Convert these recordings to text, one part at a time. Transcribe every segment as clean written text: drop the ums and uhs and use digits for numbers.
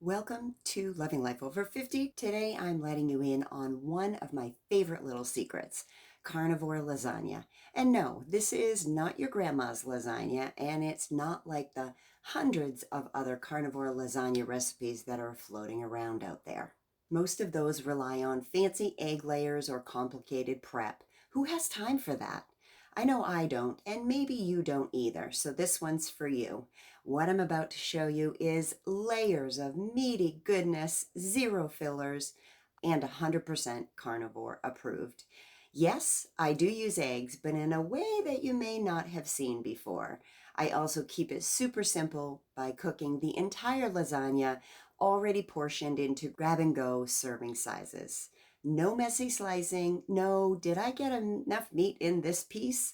Welcome to Loving Life Over 50. Today I'm letting you in on one of my favorite little secrets, carnivore lasagna. And no, this is not your grandma's lasagna, and it's not like the hundreds of other carnivore lasagna recipes that are floating around out there. Most of those rely on fancy egg layers or complicated prep. Who has time for that? I know I don't, and maybe you don't either, so this one's for you. What I'm about to show you is layers of meaty goodness, zero fillers, and 100% carnivore approved. Yes, I do use eggs, but in a way that you may not have seen before. I also keep it super simple by cooking the entire lasagna already portioned into grab-and-go serving sizes. No messy slicing. No, did I get enough meat in this piece?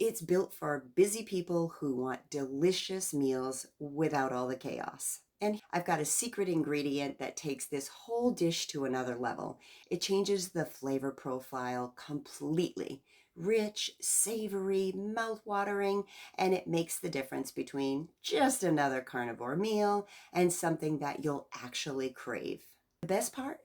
It's built for busy people who want delicious meals without all the chaos. And I've got a secret ingredient that takes this whole dish to another level. It changes the flavor profile completely. Rich, savory, mouth-watering, and it makes the difference between just another carnivore meal and something that you'll actually crave. The best part?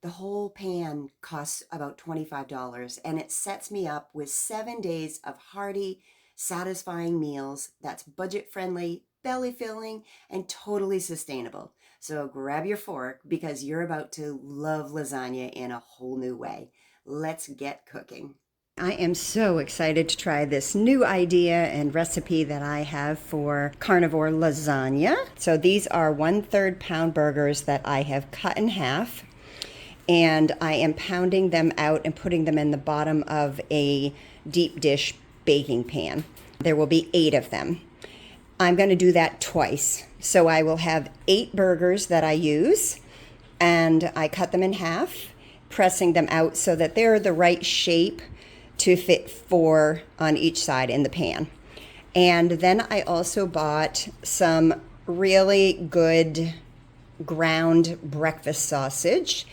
The whole pan costs about $25, and it sets me up with 7 days of hearty, satisfying meals that's budget-friendly, belly-filling, and totally sustainable. So grab your fork because you're about to love lasagna in a whole new way. Let's get cooking. I am so excited to try this new idea and recipe that I have for carnivore lasagna. So these are 1/3 pound burgers that I have cut in half, and I am pounding them out and putting them in the bottom of a deep dish baking pan. There will be 8 of them. I'm going to do that twice. So I will have 8 burgers that I use, and I cut them in half, pressing them out so that they're the right shape to fit 4 on each side in the pan. And then I also bought some really good ground breakfast sausage,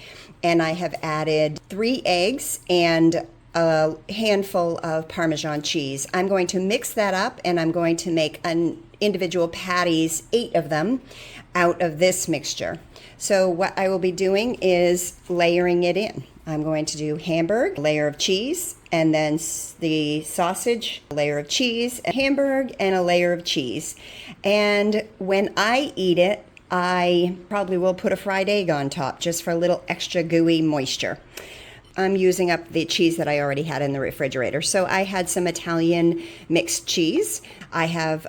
and I have added 3 eggs and a handful of Parmesan cheese. I'm going to mix that up, and I'm going to make an individual patties, 8 of them, out of this mixture. So what I will be doing is layering it in. I'm going to do hamburg, a layer of cheese, and then the sausage, a layer of cheese, a hamburg, and a layer of cheese. And when I eat it, I probably will put a fried egg on top just for a little extra gooey moisture. I'm using up the cheese that I already had in the refrigerator. So I had some Italian mixed cheese. I have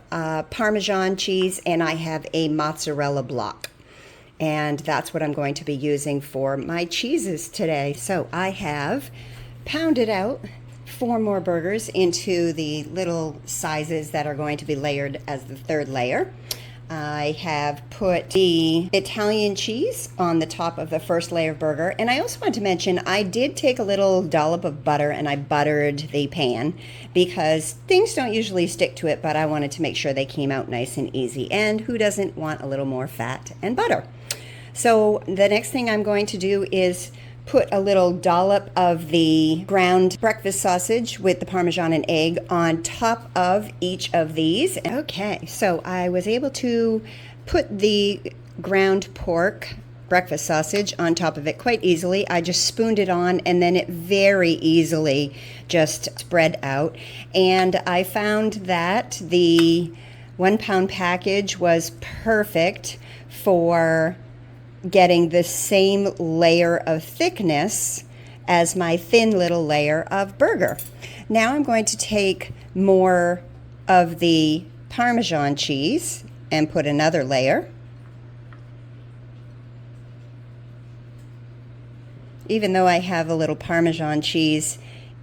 Parmesan cheese, and I have a mozzarella block. And that's what I'm going to be using for my cheeses today. So I have pounded out 4 more burgers into the little sizes that are going to be layered as the 3rd layer. I have put the Italian cheese on the top of the first layer of burger. And I also want to mention, I did take a little dollop of butter and I buttered the pan because things don't usually stick to it, but I wanted to make sure they came out nice and easy. And who doesn't want a little more fat and butter? So the next thing I'm going to do is put a little dollop of the ground breakfast sausage with the Parmesan and egg on top of each of these. Okay, so I was able to put the ground pork breakfast sausage on top of it quite easily. I just spooned it on, and then it very easily just spread out. And I found that the 1 pound package was perfect for getting the same layer of thickness as my thin little layer of burger. Now I'm going to take more of the Parmesan cheese and put another layer. Even though I have a little Parmesan cheese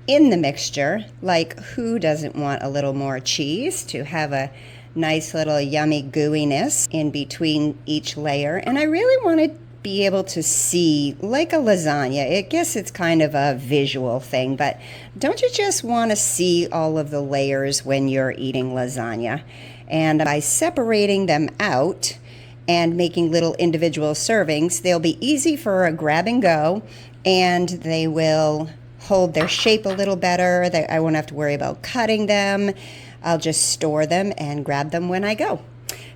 in the mixture, like who doesn't want a little more cheese to have a nice little yummy gooiness in between each layer? And I really want to be able to see like a lasagna. I guess it's kind of a visual thing, but don't you just want to see all of the layers when you're eating lasagna? And by separating them out and making little individual servings, they'll be easy for a grab and go, and they will hold their shape a little better. I won't have to worry about cutting them. I'll just store them and grab them when I go.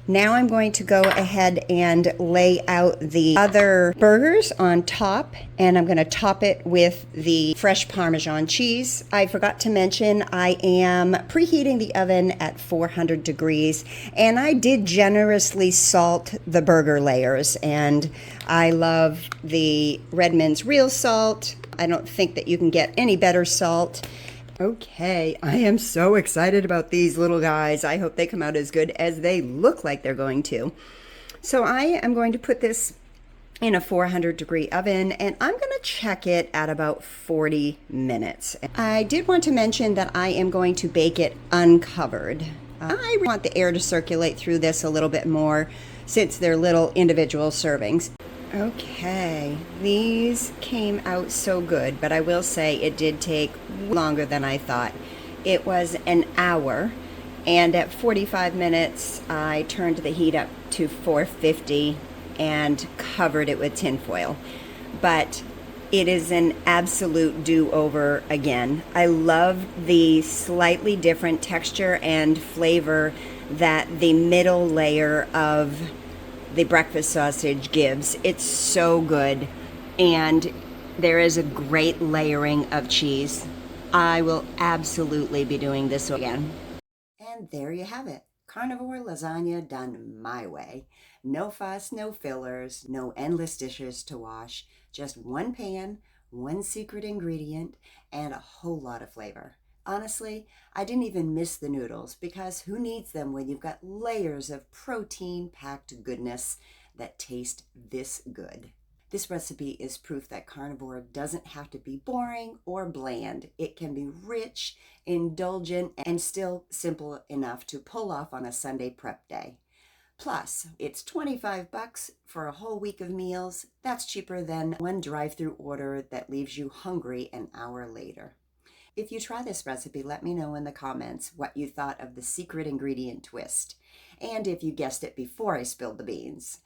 Now I'm going to go ahead and lay out the other burgers on top, and I'm going to top it with the fresh Parmesan cheese. I forgot to mention I am preheating the oven at 400 degrees, and I did generously salt the burger layers, and I love the Redmond's real salt. I don't think that you can get any better salt. Okay, I am so excited about these little guys. I hope they come out as good as they look like they're going to. So I am going to put this in a 400-degree oven, and I'm going to check it at about 40 minutes. I did want to mention that I am going to bake it uncovered. I want the air to circulate through this a little bit more since they're little individual servings. Okay, these came out so good, but I will say it did take longer than I thought. It was an hour, and at 45 minutes, I turned the heat up to 450 and covered it with tin foil. But it is an absolute do-over again. I love the slightly different texture and flavor that the middle layer of the breakfast sausage gives. It's so good, and there is a great layering of cheese. I will absolutely be doing this again. And there you have it. Carnivore lasagna done my way. No fuss, no fillers, no endless dishes to wash. Just one pan, one secret ingredient, and a whole lot of flavor. Honestly, I didn't even miss the noodles because who needs them when you've got layers of protein-packed goodness that taste this good? This recipe is proof that carnivore doesn't have to be boring or bland. It can be rich, indulgent, and still simple enough to pull off on a Sunday prep day. Plus, it's 25 bucks for a whole week of meals. That's cheaper than one drive-through order that leaves you hungry an hour later. If you try this recipe, let me know in the comments what you thought of the secret ingredient twist, and if you guessed it before I spilled the beans.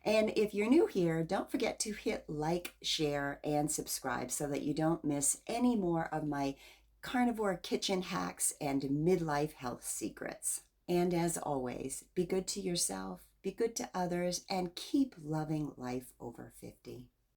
And if you're new here, don't forget to hit like, share, and subscribe so that you don't miss any more of my carnivore kitchen hacks and midlife health secrets. And as always, be good to yourself, be good to others, and keep loving life over 50.